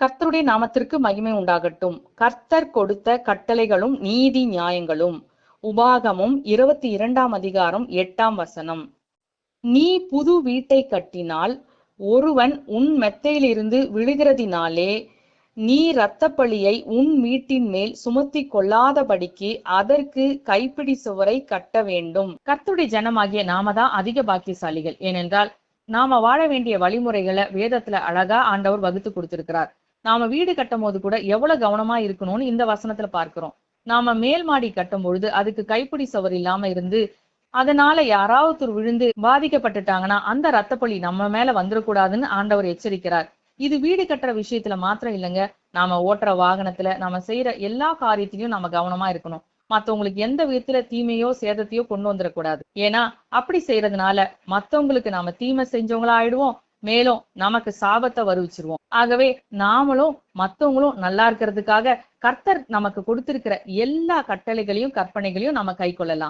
கர்த்தருடைய நாமத்திற்கு மகிமை உண்டாகட்டும். கர்த்தர் கொடுத்த கட்டளைகளும் நீதி நியாயங்களும். உபாகமும் 22 அதிகாரம் 8 நீ புது வீட்டை கட்டினால் ஒருவன் உன் மெத்தையிலிருந்து விழுகிறதினாலே நீ இரத்தப்பழியை உன் வீட்டின் மேல் சுமத்தி கொள்ளாதபடிக்கு அதற்கு கைப்பிடி சுவரை கட்ட வேண்டும். கர்த்தருடைய ஜனமாகிய நாம தான் அதிக பாக்கியசாலிகள். ஏனென்றால் நாம வாழ வேண்டிய வழிமுறைகளை வேதத்துல அழகா ஆண்டவர் வகுத்து கொடுத்திருக்கிறார். நாம வீடு கட்டும் போது கூட எவ்வளவு கவனமா இருக்கணும்னு இந்த வசனத்துல பார்க்கிறோம். நாம மேல் மாடி கட்டும் பொழுது அதுக்கு கைப்பிடி சுவர் இல்லாம இருந்து அதனால யாராவது விழுந்து பாதிக்கப்பட்டுட்டாங்கன்னா அந்த ரத்தப்பழி நம்ம மேல வந்துடக்கூடாதுன்னு ஆண்டவர் எச்சரிக்கிறார். இது வீடு கட்டுற விஷயத்துல மாத்திரம் இல்லைங்க, நாம ஓட்டுற வாகனத்துல நாம செய்யற எல்லா காரியத்திலையும் நம்ம கவனமா இருக்கணும். மத்தவங்களுக்கு எந்த விதத்துல தீமையோ சேதத்தையோ கொண்டு வந்துடக்கூடாது. ஏன்னா அப்படி செய்யறதுனால மத்தவங்களுக்கு நாம தீமை செஞ்சவங்களா ஆயிடுவோம், மேலும் நமக்கு சாபத்தை வருவிச்சிருவோம். ஆகவே நாமளும் மத்தவங்களும் நல்லா இருக்கிறதுக்காக கர்த்தர் நமக்கு கொடுத்திருக்கிற எல்லா கட்டளைகளையும் கற்பனைகளையும் நம்ம கை கொள்ளலாம்.